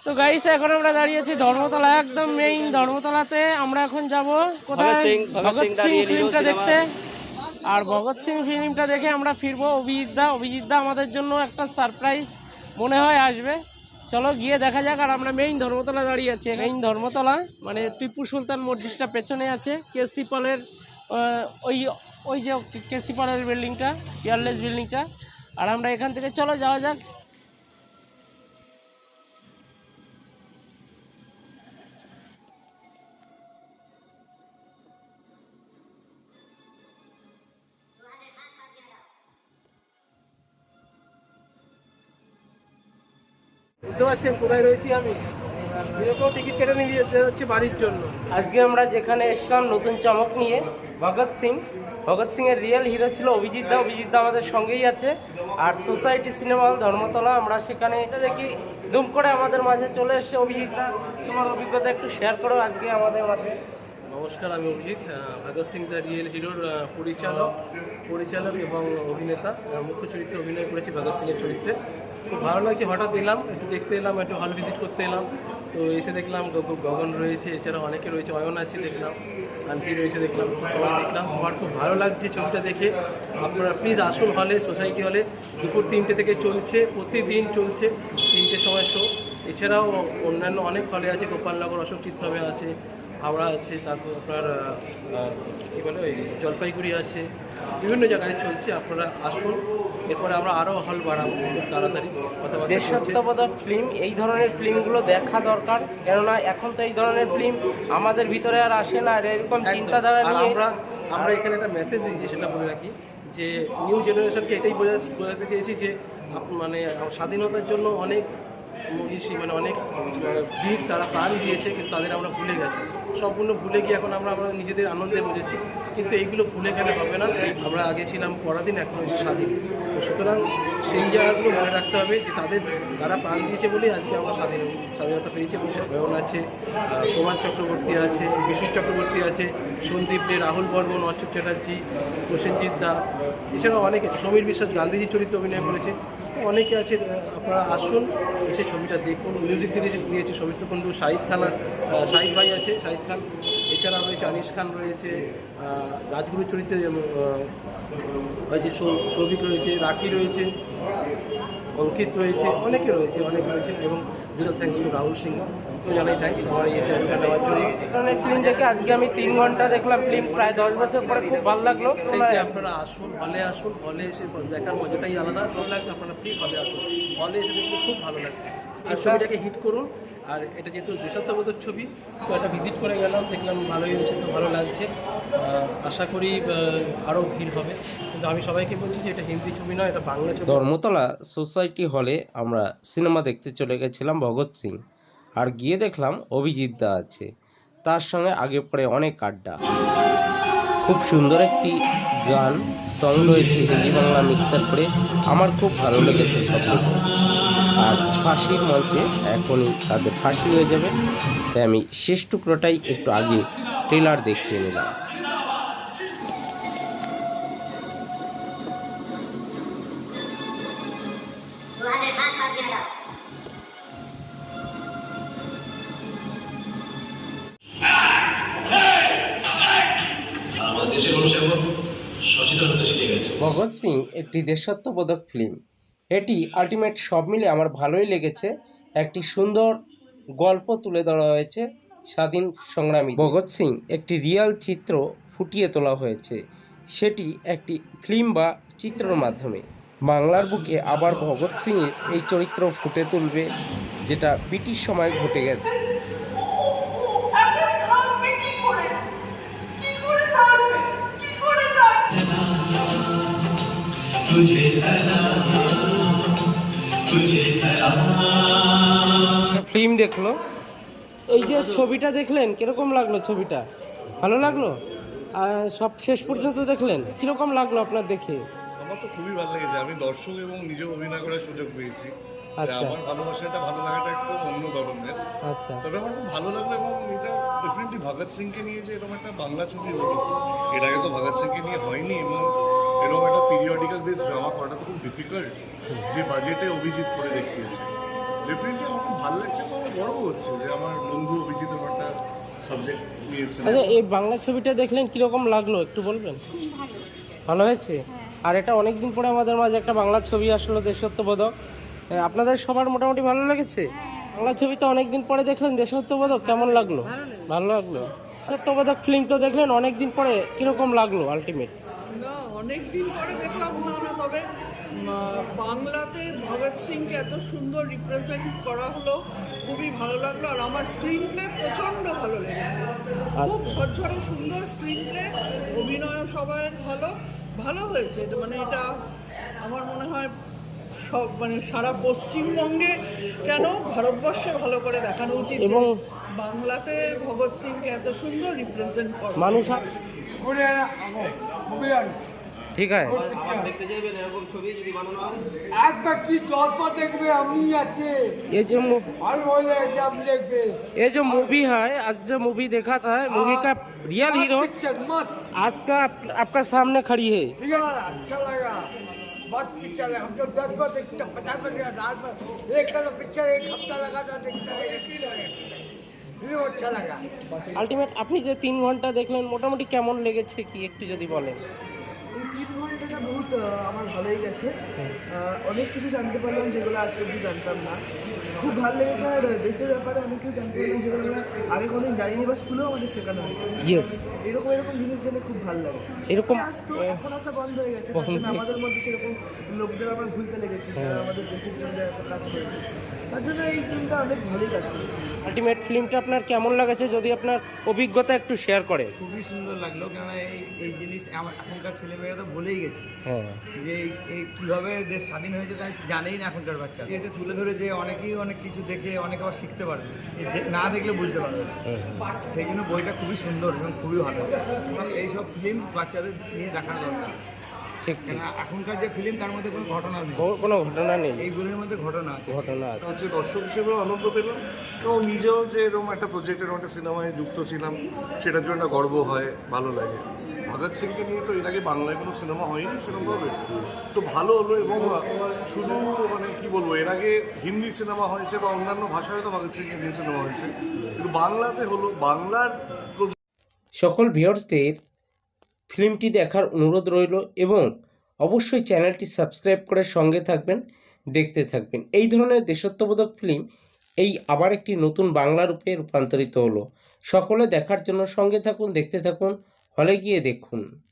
তো গাইস এখন আমরা দাঁড়িয়ে আছি ধর্মতলা, একদম মেইন ধর্মতলাতে। আমরা এখন যাব কোথায়? ভগৎ সিং ফিল্মটা দেখতে। আর ভগৎ সিং ফিল্মটা দেখে আমরা ফিরবো অভিজিৎদা আমাদের জন্য একটা সারপ্রাইজ মনে হয় আসবে। চলো গিয়ে দেখা যাক। আর আমরা মেইন ধর্মতলা দাঁড়িয়ে আছি। মেইন ধর্মতলা মানে টিপু সুলতান মসজিদটা পেছনে আছে, কেসি পলের ওই ওই যে কেসি পলের বিল্ডিংটা, এয়ারলেস বিল্ডিংটা। আর আমরা এখান থেকে চলো যাওয়া যাক। বুঝতে পারছেন কোথায় রয়েছি আমি? এরকম টিকিট কেটে নিয়ে যেতে যাচ্ছি বাড়ির জন্য। আজকে আমরা যেখানে এসলাম নতুন চমক নিয়ে, ভগৎ সিং এর রিয়েল হিরো ছিল অভিজিৎদা আমাদের সঙ্গেই আছে। আর সোসাইটি সিনেমা হল ধর্মতলা, আমরা সেখানে দেখি দুম করে আমাদের মাঝে চলে এসেছে অভিজিৎদা। তোমার অভিজ্ঞতা একটু শেয়ার করো আজকে আমাদের মাঝে। নমস্কার, আমি অভিজিৎ, ভগৎ সিং দ্য রিয়েল হিরোর পরিচালক এবং অভিনেতা। মুখ্য চরিত্রে অভিনয় করেছি ভগৎ সিংয়ের চরিত্রে। খুব ভালো লাগছে, হঠাৎ এলাম, একটু দেখতে এলাম, একটু হল ভিজিট করতে এলাম। তো এসে দেখলাম গগন রয়েছে, এছাড়াও অনেকে রয়েছে, অয়ন আছে দেখলাম, আন্টি রয়েছে দেখলাম, তো সবাই দেখলাম। সবার খুব ভালো লাগছে ছবিটা দেখে। আপনারা প্লিজ আসুন হলে, সোসাইটি হলে। দুপুর 3টে থেকে চলছে, প্রতিদিন চলছে 3টের সময় শো। এছাড়াও অন্যান্য অনেক হলে আছে, গোপালনগর, অশোক চিত্রমে আছে, হাওড়া আছে, তারপর আপনার কী বলে ওই জলপাইগুড়ি আছে, বিভিন্ন জায়গায় চলছে। আপনারা আসুন, এরপরে আমরা আরও হল বাড়াবো খুব তাড়াতাড়ি। দেশাত্মবোধক ফিল্ম, এই ধরনের ফিল্মগুলো দেখা দরকার, কেননা এখন তো এই ধরনের ফিল্ম আমাদের ভিতরে আর আসে না। আর এরকম চিন্তাধারা নিয়ে আমরা এখানে একটা মেসেজ দিয়েছি, সেটা বলে রাখি যে নিউ জেনারেশনকে এটাই বোঝাতে চেয়েছি যে মানে স্বাধীনতার জন্য অনেক মনীষী মানে অনেক বীর তারা প্রাণ দিয়েছে, কিন্তু তাদের আমরা ভুলে গেছি। সম্পূর্ণ ভুলে গিয়ে এখন আমরা নিজেদের আনন্দে বুঝেছি, কিন্তু এইগুলো ভুলে গেলে হবে না। আমরা আগে ছিলাম পরাধীন, এখন হচ্ছে স্বাধীন। তো সুতরাং সেই জায়গাগুলো মনে রাখতে হবে যে তারা প্রাণ দিয়েছে বলেই আজকে আমরা স্বাধীনতা পেয়েছি। এবং সে অয়ন আছে, সোমান চক্রবর্তী আছে, বিষ্ণু চক্রবর্তী আছে, সন্দীপ দে, রাহুল বর্মন, অচ্যুত চ্যাটার্জি, প্রসেনজিৎ দা, এছাড়াও অনেকে আছে, সমীর বিশ্বাস গান্ধীজির চরিত্রে অভিনয় করেছে। তো অনেকে আছে, আপনারা আসুন, এসে ছবিটা দেখুন। মিউজিক দিয়েছে সৌমিত্র কুণ্ডু, শাহিদ ভাই আছে, শাহিদ খান, এছাড়া রয়েছে আনিস খান রয়েছে, রাজগুরুর চরিত্রে হয়েছে সৌভিক রয়েছে, রাখি রয়েছে, অঙ্কিত রয়েছে, অনেকে রয়েছে এবং বিশাল থ্যাঙ্কস টু রাহুল সিংহ, তো জানাই থ্যাঙ্কস আমার এই ইন্টারভিউটা নেওয়ার জন্য। এখানে ফিল্ম দেখে আজকে আমি 3 ঘন্টা দেখলাম ফিল্ম, প্রায় 10 বছর পরে খুব ভালো লাগলো। এই যে আপনারা আসুন, হলে এসে দেখার মজাটাই আলাদা। সব লাগবে, আপনারা প্লিজ হলে আসুন, হলে এসে দেখতে খুব ভালো লাগবে। এই ছবিটাকে হিট করুন। আর এটা যেহেতু দেশাত্মবোধক ছবি, তো এটা ভিজিট করে গেলাম, দেখলাম ভালোই হয়েছে, তো ভালো লাগছে। আশা করি আরও ভিড় হবে, কিন্তু আমি সবাইকে বলছি যে এটা হিন্দি ছবি নয়, এটা বাংলা ছবি। ধর্মতলা সোসাইটি হলে আমরা সিনেমা দেখতে চলে গেছিলাম ভগৎ সিং, আর গিয়ে দেখলাম অভিজিৎদা আছে, তার সঙ্গে আগে পরে অনেক আড্ডা। খুব সুন্দর একটি গান সং রয়েছে হিন্দি বাংলা মিক্সার করে, আমার খুব ভালো লেগেছে সবগুলো। আর ফাঁসির মঞ্চে এখনই তাদের ফাঁসি হয়ে যাবে, তাই আমি শেষ টুকরোটাই একটু আগে ট্রেলার দেখিয়ে নিলাম। ভগৎ সিং একটি দেশাত্মবোধক ফিল্ম, এটি আলটিমেট সব মিলে আমার ভালোই লেগেছে। একটি সুন্দর গল্প তুলে ধরা হয়েছে স্বাধীন সংগ্রামী ভগৎ সিং, একটি রিয়েল চিত্র ফুটিয়ে তোলা হয়েছে, সেটি একটি ফিল্ম বা চিত্রের মাধ্যমে। বাংলার বুকে আবার ভগৎ সিংয়ের এই চরিত্র ফুটে তুলবে, যেটা ব্রিটিশ সময় ঘটে গেছে। ফিল্ম দেখলো, এই যে ছবিটা দেখলেন, কিরকম লাগলো? ছবিটা ভালো লাগলো? সব শেষ পর্যন্ত দেখলেন, কিরকম লাগলো আপনার দেখে? আমার তো খুবই ভালো লেগেছে। আমি দর্শক এবং নিজেও অভিনয় করার সুযোগ পেয়েছি। আচ্ছা, আমার ভালোবাসাটা, ভালো লাগাটা একটু অন্য ধরনের। আচ্ছা, তবে আমার খুব ভালো লাগলো, এবং এটা ডেফিনেটলি ভগৎ সিংকে নিয়ে যে এরকম একটা বাংলা ছবি হলো, এর আগে তো ভগৎ সিংকে নিয়ে হয়নি, এবং এরকম একটা পিরিয়ডিক্যাল বেস ড্রামা করাটা তো খুব ডিফিকাল্ট, যে বাজেটে অভিজিৎ করে দেখিয়েছে। ডেফিনেটলি আমার খুব ভালো লাগছে, এবং গর্ব হচ্ছে যে আমার বন্ধু অভিজিৎ আমার একটা সাবজেক্ট নিয়েছে। আচ্ছা, এই বাংলা ছবিটা দেখলেন কিরকম লাগলো একটু বলবেন? ভালো হয়েছে। আর এটা অনেক দিন পরে আমাদের মাঝে একটা বাংলা ছবি আসলো, দেশাত্মবোধক। আপনাদের সবার মোটামুটি ভালো লেগেছে? বাংলা ছবি তো অনেক দিন পরে দেখলেন, দেশাত্মবোধক কেমন লাগলো? ভালো লাগলো। দেশাত্মবোধক ফিল্ম তো দেখলেন অনেক দিন পরে, কিরকম লাগলো আলটিমেট? না অনেক দিন পরে দেখলাম না, তবে বাংলাতে ভগৎ সিংকে এত সুন্দর রিপ্রেজেন্ট করা হলো, খুবই ভালো লাগলো। আর আমার স্ক্রিন প্লে প্রচণ্ড ভালো লেগেছে, খুব ঝরঝরে সুন্দর স্ক্রিন প্লে, অভিনয় সবার ভালো হয়েছে। এটা আমার মনে হয় সব সারা পশ্চিমবঙ্গে কেন ভারতবর্ষে ভালো করে দেখানো উচিত এবং বাংলাতে ভগৎ সিংকে এত সুন্দর রিপ্রেজেন্ট করা মানুষ ঠিক আছে। ये जो मूवी है, आज जो मूवी देखा था, मूवी का रियल हीरो आज का आपका सामने खड़ी है। ठीक है, अच्छा लगा, बस पिक्चर है। हम तो 10 बार देखते, 50 बार देखते, रात में एक तरह पिक्चर एक हफ्ता लगा था देखते रहे, अच्छा लगा। আলটিমেট আপনি যে 3 ঘন্টা দেখলেন মোটামুটি কেমন লেগেছে কি একটু যদি বলেন? এই 3 ঘন্টাটা বহুত আমার ভালোই গেছে। অনেক কিছু জানতে পারলাম যেগুলো আজকে অবধি জানতাম না, খুব ভালো লেগেছে। আর দেশের ব্যাপারে অনেক কিছু জানতে পারলাম যেগুলো আমরা আগে কোনোদিন জানিনি বা স্কুলেও আমাদের শেখানো হয়। ইয়েস, এরকম জিনিস জেনে খুব ভালো লাগে। এরকম আসতো, এখন আসা বন্ধ হয়ে গেছে, তার জন্য আমাদের মধ্যে সেরকম লোকদের আমরা ভুলতে লেগেছি যারা আমাদের দেশের জন্য এত কাজ করেছে। তার জন্য এই ফিল্মটা অনেক ভালোই কাজ করেছে। আলটিমেট ফিল্মটা আপনার কেমন লাগেছে যদি আপনার অভিজ্ঞতা একটু শেয়ার করেন? খুবই সুন্দর লাগলো, কেননা এই জিনিস আমার এখনকার ছেলেমেয়েরা তো ভুলেই গেছে হ্যাঁ, যে এই কীভাবে দেশ স্বাধীন হয়েছে তাই জানেই না এখনকার বাচ্চা। এটা তুলে ধরে যে অনেকেই অনেক কিছু দেখে অনেকে আবার শিখতে পারবে, না দেখলে বুঝতে পারবে না। সেই জন্য বইটা খুবই সুন্দর এবং খুবই ভালো। এইসব ফিল্ম বাচ্চাদের নিয়ে দেখানো দরকার, ঠিক কেন এখনকার যে ফিল্ম তার মধ্যে কোনো ঘটনা নেই, কোনো ঘটনা নেই, এইগুলোর মধ্যে ঘটনা আছে। ঘটনা আছে। হচ্ছে দর্শক হিসেবেও আনন্দ পেলাম এবং নিজেও যে এরকম একটা প্রজেক্ট, এরকম একটা সিনেমায় যুক্ত ছিলাম, সেটার জন্য একটা গর্ব হয়, ভালো লাগে। ভগৎ সিংকে নিয়ে তো এর আগে বাংলায় কোনো সিনেমা হয়নি সেরকমভাবে, তো ভালো হলো। এবং শুধু কি বলবো, এর আগে হিন্দি সিনেমা হয়েছে বা অন্যান্য ভাষায় তো ভগৎ সিংকে নিয়ে সিনেমা হয়েছে, কিন্তু বাংলাতে হলো, বাংলার সকল ভিউয়ার্সদের ফিল্মটি দেখার অনুরোধ রইল এবং অবশ্যই চ্যানেলটি সাবস্ক্রাইব করে সঙ্গে থাকবেন, দেখতে থাকবেন। এই ধরনের দেশাত্মবোধক ফিল্ম এই আবার একটি নতুন বাংলা রূপে রূপান্তরিত হলো। সকলে দেখার জন্য সঙ্গে থাকুন, দেখতে থাকুন, হলে গিয়ে দেখুন।